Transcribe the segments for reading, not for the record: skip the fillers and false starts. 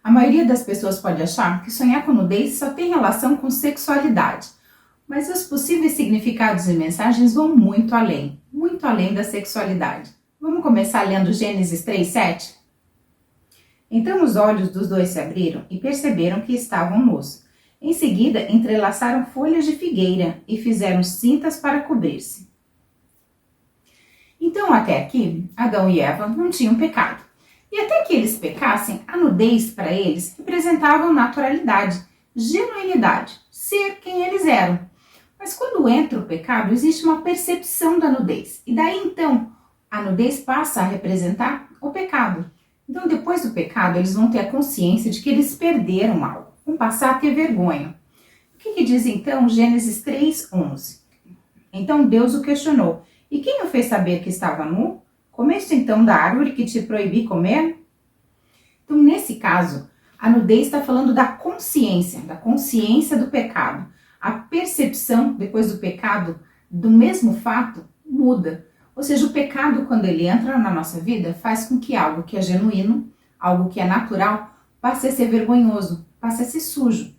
A maioria das pessoas pode achar que sonhar com nudez só tem relação com sexualidade, mas os possíveis significados e mensagens vão muito além da sexualidade. Vamos começar lendo Gênesis 3:7? Então os olhos dos dois se abriram e perceberam que estavam nus. Em seguida, entrelaçaram folhas de figueira e fizeram cintas para cobrir-se. Então, até aqui, Adão e Eva não tinham pecado. E até que eles pecassem, a nudez para eles representava naturalidade, genuinidade, ser quem eles eram. Mas quando entra o pecado, existe uma percepção da nudez. E daí então, a nudez passa a representar o pecado. Então, depois do pecado, eles vão ter a consciência de que eles perderam algo, vão passar a ter vergonha. O que diz então Gênesis 3:11? Então Deus o questionou: e quem o fez saber que estava nu? Comeste então da árvore que te proibi comer? Então, nesse caso, a nudez está falando da consciência do pecado. A percepção, depois do pecado, do mesmo fato, muda. Ou seja, o pecado, quando ele entra na nossa vida, faz com que algo que é genuíno, algo que é natural, passe a ser vergonhoso, passe a ser sujo.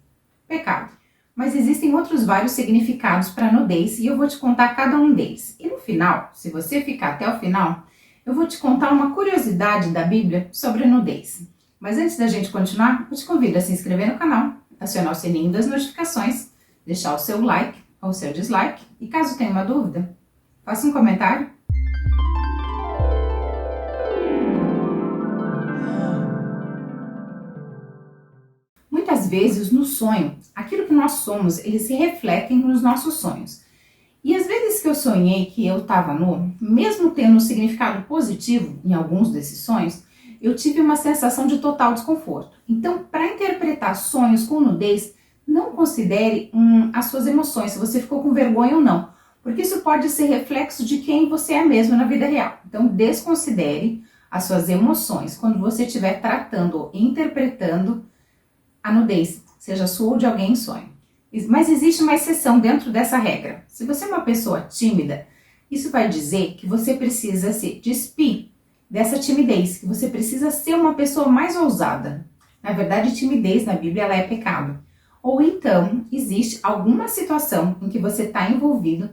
Pecado. Mas existem outros vários significados para a nudez e eu vou te contar cada um deles. E no final, se você ficar até o final, eu vou te contar uma curiosidade da Bíblia sobre a nudez. Mas antes da gente continuar, eu te convido a se inscrever no canal, acionar o sininho das notificações, deixar o seu like ou o seu dislike e caso tenha uma dúvida, faça um comentário. Muitas vezes no sonho, aquilo que nós somos, eles se refletem nos nossos sonhos. E às vezes que eu sonhei que eu estava nu, mesmo tendo um significado positivo em alguns desses sonhos, eu tive uma sensação de total desconforto. Então, para interpretar sonhos com nudez, não considere as suas emoções, se você ficou com vergonha ou não, porque isso pode ser reflexo de quem você é mesmo na vida real. Então, desconsidere as suas emoções quando você estiver tratando ou interpretando a nudez, seja sua ou de alguém em sonho. Mas existe uma exceção dentro dessa regra. Se você é uma pessoa tímida, isso vai dizer que você precisa se despir dessa timidez, que você precisa ser uma pessoa mais ousada. Na verdade, timidez na Bíblia ela é pecado. Ou então, existe alguma situação em que você está envolvido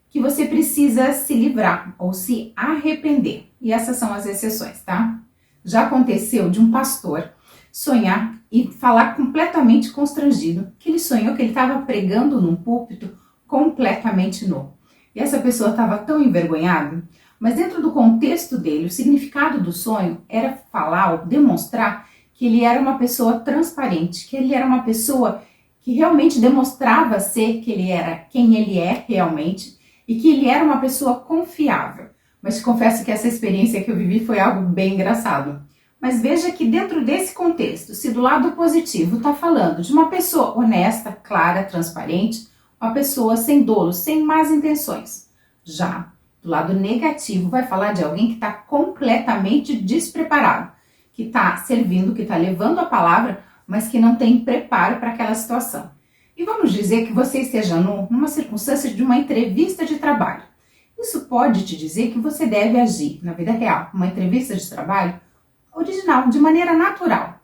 que você precisa se livrar ou se arrepender. E essas são as exceções, tá? Já aconteceu de um pastor sonhar e falar completamente constrangido, que ele sonhou que ele estava pregando num púlpito completamente nu. E essa pessoa estava tão envergonhada, mas dentro do contexto dele, o significado do sonho era falar ou demonstrar que ele era uma pessoa transparente, que ele era uma pessoa que realmente demonstrava ser que ele era quem ele é realmente e que ele era uma pessoa confiável. Mas te confesso que essa experiência que eu vivi foi algo bem engraçado. Mas veja que dentro desse contexto, se do lado positivo está falando de uma pessoa honesta, clara, transparente, uma pessoa sem dolo, sem más intenções. Já do lado negativo vai falar de alguém que está completamente despreparado, que está servindo, que está levando a palavra, mas que não tem preparo para aquela situação. E vamos dizer que você esteja numa circunstância de uma entrevista de trabalho. Isso pode te dizer que você deve agir na vida real, uma entrevista de trabalho, original, de maneira natural.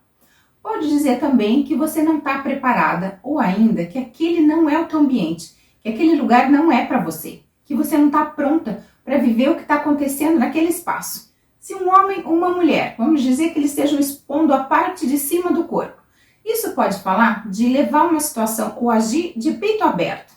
Pode dizer também que você não está preparada ou ainda que aquele não é o teu ambiente, que aquele lugar não é para você, que você não está pronta para viver o que está acontecendo naquele espaço. Se um homem ou uma mulher, vamos dizer que eles estejam expondo a parte de cima do corpo, isso pode falar de levar uma situação ou agir de peito aberto,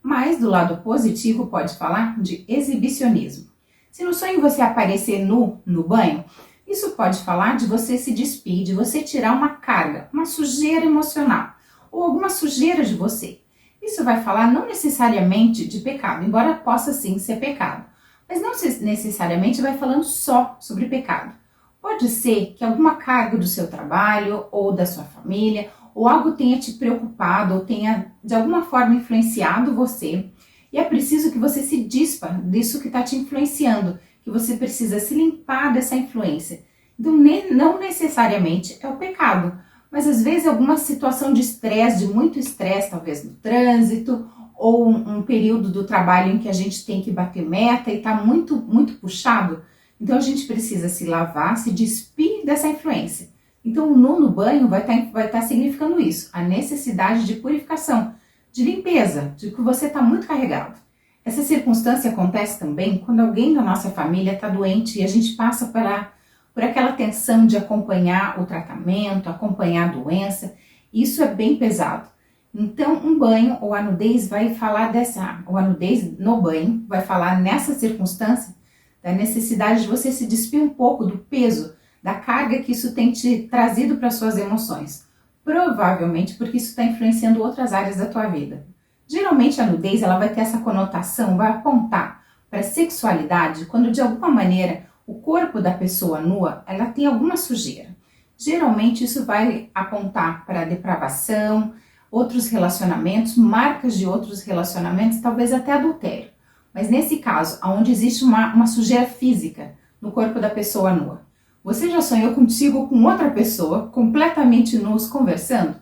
mas do lado positivo pode falar de exibicionismo. Se no sonho você aparecer nu no banho, isso pode falar de você se despir, de você tirar uma carga, uma sujeira emocional ou alguma sujeira de você. Isso vai falar não necessariamente de pecado, embora possa sim ser pecado, mas não necessariamente vai falando só sobre pecado. Pode ser que alguma carga do seu trabalho ou da sua família ou algo tenha te preocupado ou tenha de alguma forma influenciado você e é preciso que você se dispa disso que está te influenciando, que você precisa se limpar dessa influência. Então, não necessariamente é o pecado, mas às vezes alguma situação de estresse, de muito estresse, talvez no trânsito, ou um período do trabalho em que a gente tem que bater meta e está muito puxado. Então a gente precisa se lavar, se despir dessa influência. Então o nu no banho vai estar significando isso, a necessidade de purificação, de limpeza, de que você está muito carregado. Essa circunstância acontece também quando alguém da nossa família está doente e a gente passa por aquela tensão de acompanhar o tratamento, acompanhar a doença. Isso é bem pesado. Então, um banho ou a nudez vai falar a nudez no banho vai falar nessa circunstância da necessidade de você se despir um pouco do peso, da carga que isso tem te trazido para suas emoções. Provavelmente porque isso está influenciando outras áreas da tua vida. Geralmente a nudez ela vai ter essa conotação, vai apontar para a sexualidade quando de alguma maneira o corpo da pessoa nua ela tem alguma sujeira. Geralmente isso vai apontar para depravação, outros relacionamentos, marcas de outros relacionamentos, talvez até adultério. Mas nesse caso, onde existe uma sujeira física no corpo da pessoa nua, você já sonhou contigo com outra pessoa, completamente nus, conversando?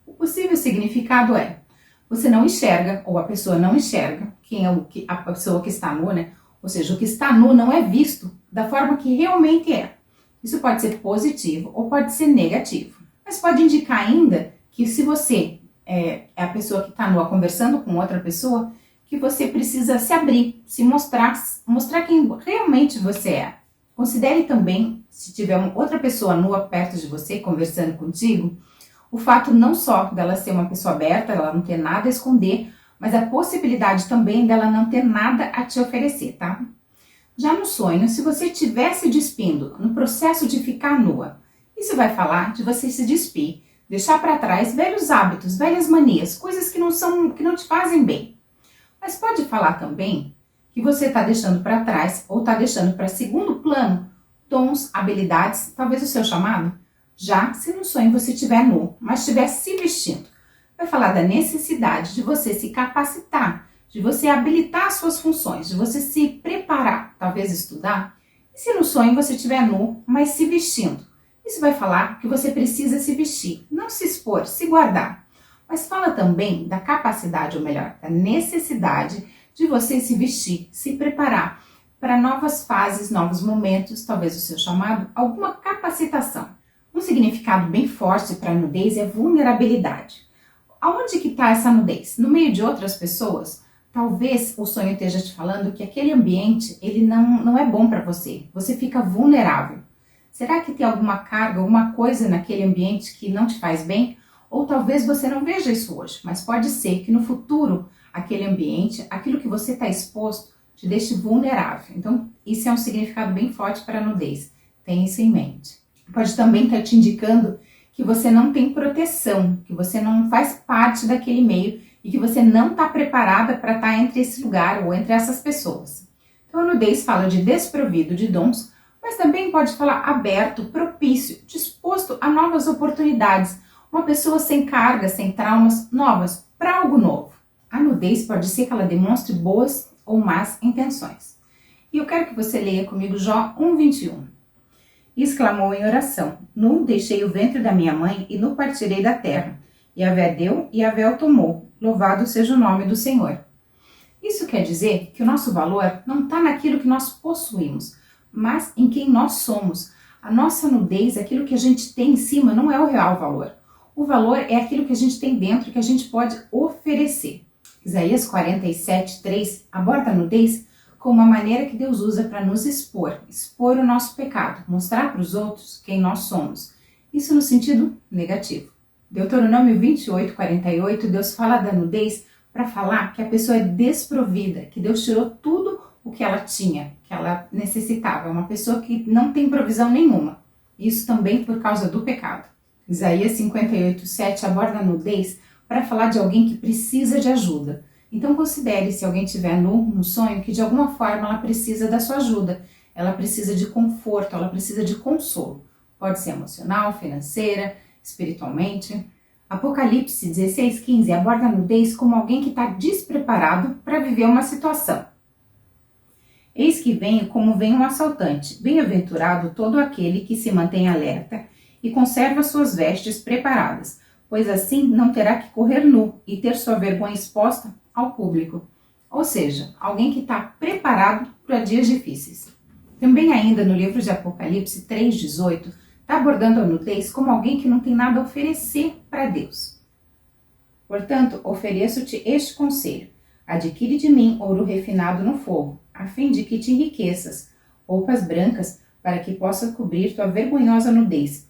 O possível significado é, você não enxerga, ou a pessoa não enxerga, a pessoa que está nua, né? Ou seja, o que está nu não é visto da forma que realmente é. Isso pode ser positivo ou pode ser negativo. Mas pode indicar ainda que se você é a pessoa que está nua conversando com outra pessoa, que você precisa se abrir, se mostrar quem realmente você é. Considere também, se tiver outra pessoa nua perto de você, conversando contigo, o fato não só dela ser uma pessoa aberta, ela não ter nada a esconder, mas a possibilidade também dela não ter nada a te oferecer, tá? Já no sonho, se você estiver se despindo no processo de ficar nua, isso vai falar de você se despir, deixar para trás velhos hábitos, velhas manias, coisas que não te fazem bem. Mas pode falar também que você está deixando para trás ou está deixando para segundo plano dons, habilidades, talvez o seu chamado. Já se no sonho você estiver nu, mas estiver se vestindo, vai falar da necessidade de você se capacitar, de você habilitar suas funções, de você se preparar, talvez estudar. E se no sonho você estiver nu, mas se vestindo, isso vai falar que você precisa se vestir, não se expor, se guardar. Mas fala também da capacidade, ou melhor, da necessidade de você se vestir, se preparar para novas fases, novos momentos, talvez o seu chamado, alguma capacitação. Um significado bem forte para a nudez é vulnerabilidade. Aonde que está essa nudez? No meio de outras pessoas? Talvez o sonho esteja te falando que aquele ambiente ele não é bom para você. Você fica vulnerável. Será que tem alguma carga, alguma coisa naquele ambiente que não te faz bem? Ou talvez você não veja isso hoje, mas pode ser que no futuro aquele ambiente, aquilo que você está exposto, te deixe vulnerável. Então, isso é um significado bem forte para a nudez. Tenha isso em mente. Pode também estar te indicando que você não tem proteção, que você não faz parte daquele meio e que você não está preparada para estar entre esse lugar ou entre essas pessoas. Então, a nudez fala de desprovido de dons, mas também pode falar aberto, propício, disposto a novas oportunidades. Uma pessoa sem carga, sem traumas, novas, para algo novo. A nudez pode ser que ela demonstre boas ou más intenções. E eu quero que você leia comigo Jó 1:21. Exclamou em oração: Nu deixei o ventre da minha mãe e nu partirei da terra. Yahvé deu e Yahvé o tomou. Louvado seja o nome do Senhor. Isso quer dizer que o nosso valor não está naquilo que nós possuímos, mas em quem nós somos. A nossa nudez, aquilo que a gente tem em cima, não é o real valor. O valor é aquilo que a gente tem dentro, que a gente pode oferecer. Isaías 47:3 aborda a nudez como uma maneira que Deus usa para nos expor o nosso pecado, mostrar para os outros quem nós somos. Isso no sentido negativo. Deuteronômio 28:48, Deus fala da nudez para falar que a pessoa é desprovida, que Deus tirou tudo o que ela tinha, que ela necessitava. É uma pessoa que não tem provisão nenhuma. Isso também por causa do pecado. Isaías 58:7 aborda a nudez para falar de alguém que precisa de ajuda. Então considere, se alguém estiver nu no sonho, que de alguma forma ela precisa da sua ajuda. Ela precisa de conforto, ela precisa de consolo. Pode ser emocional, financeira, espiritualmente. Apocalipse 16:15 aborda a nudez como alguém que está despreparado para viver uma situação. Eis que venho como vem um assaltante. Bem-aventurado todo aquele que se mantém alerta e conserva suas vestes preparadas, pois assim não terá que correr nu e ter sua vergonha exposta ao público. Ou seja, alguém que está preparado para dias difíceis. Também ainda no livro de Apocalipse 3:18, está abordando a nudez como alguém que não tem nada a oferecer para Deus. Portanto, ofereço-te este conselho: adquire de mim ouro refinado no fogo, a fim de que te enriqueças, roupas brancas, para que possa cobrir tua vergonhosa nudez.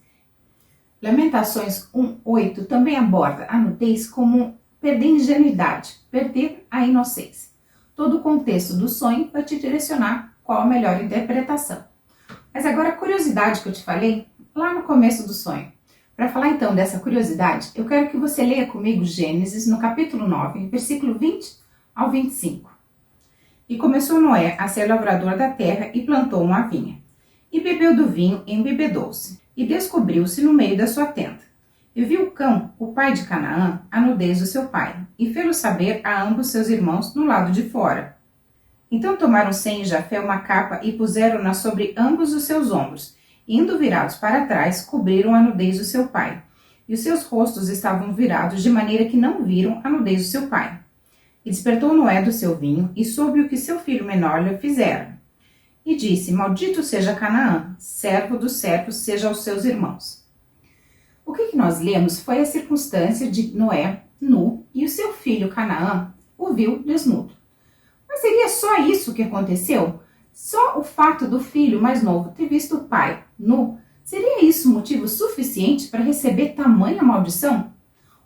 Lamentações 1:8 também aborda a nudez como perder a ingenuidade, perder a inocência. Todo o contexto do sonho vai te direcionar qual a melhor interpretação. Mas agora a curiosidade que eu te falei lá no começo do sonho. Para falar então dessa curiosidade, eu quero que você leia comigo Gênesis no capítulo 9, versículo 20 ao 25. E começou Noé a ser lavrador da terra e plantou uma vinha. E bebeu do vinho e embebedou-se, e descobriu-se no meio da sua tenda. E viu Cão, o pai de Canaã, a nudez do seu pai, e fê-lo saber a ambos seus irmãos no lado de fora. Então tomaram Sem e Jafé uma capa e puseram-na sobre ambos os seus ombros, e indo virados para trás, cobriram a nudez do seu pai. E os seus rostos estavam virados de maneira que não viram a nudez do seu pai. E despertou Noé do seu vinho, e soube o que seu filho menor lhe fizera. E disse: Maldito seja Canaã, servo dos servos seja aos seus irmãos. O que nós lemos foi a circunstância de Noé nu e o seu filho Canaã o viu desnudo. Mas seria só isso que aconteceu? Só o fato do filho mais novo ter visto o pai nu, seria isso motivo suficiente para receber tamanha maldição?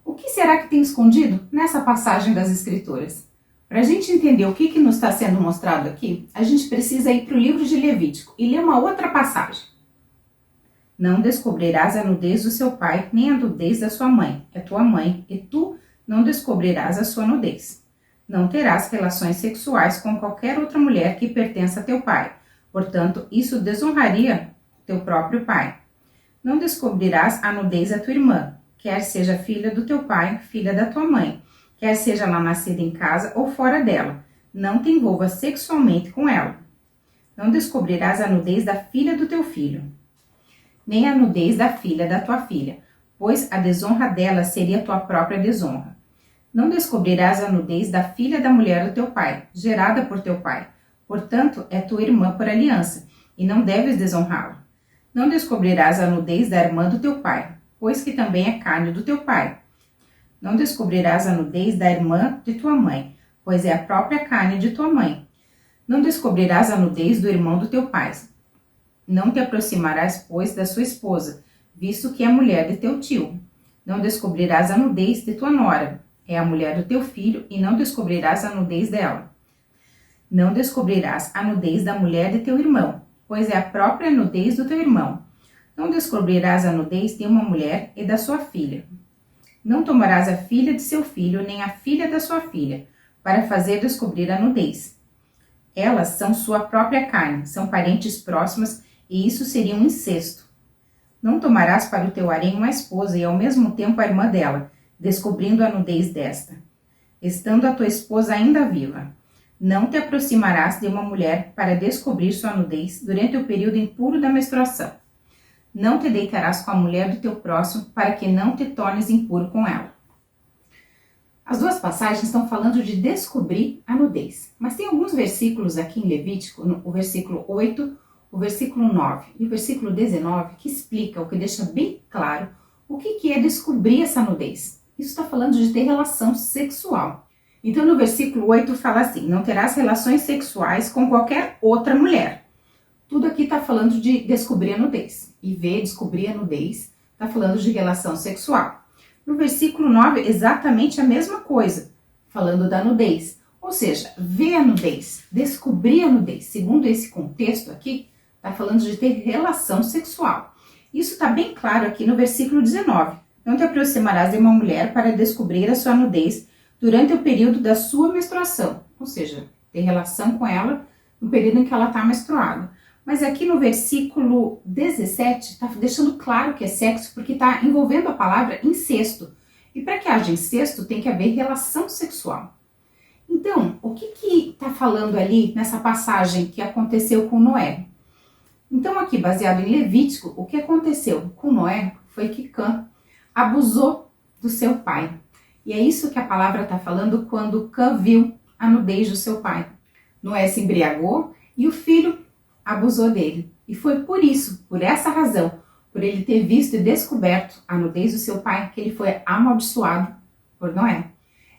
O que será que tem escondido nessa passagem das Escrituras? Para a gente entender o que nos está sendo mostrado aqui, a gente precisa ir para o livro de Levítico e ler uma outra passagem. Não descobrirás a nudez do seu pai, nem a nudez da sua mãe, é tua mãe, e tu não descobrirás a sua nudez. Não terás relações sexuais com qualquer outra mulher que pertença a teu pai, portanto, isso desonraria teu próprio pai. Não descobrirás a nudez da tua irmã, quer seja filha do teu pai, filha da tua mãe, quer seja lá nascida em casa ou fora dela, não te envolvas sexualmente com ela. Não descobrirás a nudez da filha do teu filho, nem a nudez da filha da tua filha, pois a desonra dela seria tua própria desonra. Não descobrirás a nudez da filha da mulher do teu pai, gerada por teu pai, portanto é tua irmã por aliança, e não deves desonrá-la. Não descobrirás a nudez da irmã do teu pai, pois que também é carne do teu pai. Não descobrirás a nudez da irmã de tua mãe, pois é a própria carne de tua mãe. Não descobrirás a nudez do irmão do teu pai. Não te aproximarás, pois, da sua esposa, visto que é mulher de teu tio. Não descobrirás a nudez de tua nora, é a mulher do teu filho, e não descobrirás a nudez dela. Não descobrirás a nudez da mulher de teu irmão, pois é a própria nudez do teu irmão. Não descobrirás a nudez de uma mulher e da sua filha. Não tomarás a filha de seu filho, nem a filha da sua filha, para fazer descobrir a nudez. Elas são sua própria carne, são parentes próximas, e isso seria um incesto. Não tomarás para o teu harém uma esposa e ao mesmo tempo a irmã dela, descobrindo a nudez desta, estando a tua esposa ainda viva. Não te aproximarás de uma mulher para descobrir sua nudez durante o período impuro da menstruação. Não te deitarás com a mulher do teu próximo, para que não te tornes impuro com ela. As duas passagens estão falando de descobrir a nudez, mas tem alguns versículos aqui em Levítico, o versículo 8, o versículo 9 e o versículo 19, que explica, o que deixa bem claro o que é descobrir essa nudez. Isso está falando de ter relação sexual. Então no versículo 8 fala assim: não terás relações sexuais com qualquer outra mulher. Tudo aqui está falando de descobrir a nudez. E ver, descobrir a nudez, está falando de relação sexual. No versículo 9, exatamente a mesma coisa, falando da nudez. Ou seja, ver a nudez, descobrir a nudez. Segundo esse contexto aqui, está falando de ter relação sexual. Isso está bem claro aqui no versículo 19. Não te aproximarás de uma mulher para descobrir a sua nudez durante o período da sua menstruação. Ou seja, ter relação com ela no período em que ela está menstruada. Mas aqui no versículo 17 está deixando claro que é sexo, porque está envolvendo a palavra incesto. E para que haja incesto tem que haver relação sexual. Então, o que está falando ali nessa passagem que aconteceu com Noé? Então aqui, baseado em Levítico, o que aconteceu com Noé foi que Cã abusou do seu pai. E é isso que a palavra está falando quando Cã viu a nudez do seu pai. Noé se embriagou e o filho abusou dele. E foi por isso, por essa razão, por ele ter visto e descoberto a nudez do seu pai, que ele foi amaldiçoado por Noé.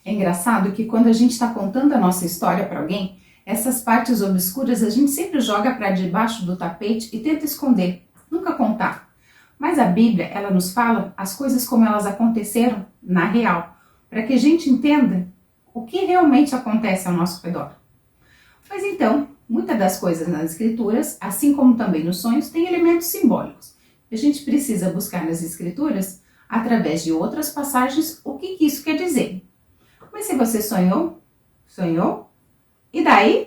É engraçado que quando a gente está contando a nossa história para alguém, essas partes obscuras a gente sempre joga para debaixo do tapete e tenta esconder, nunca contar. Mas a Bíblia, ela nos fala as coisas como elas aconteceram na real, para que a gente entenda o que realmente acontece ao nosso redor. Mas então, muitas das coisas nas escrituras, assim como também nos sonhos, têm elementos simbólicos. A gente precisa buscar nas escrituras, através de outras passagens, o que isso quer dizer. Mas se você sonhou, sonhou, e daí?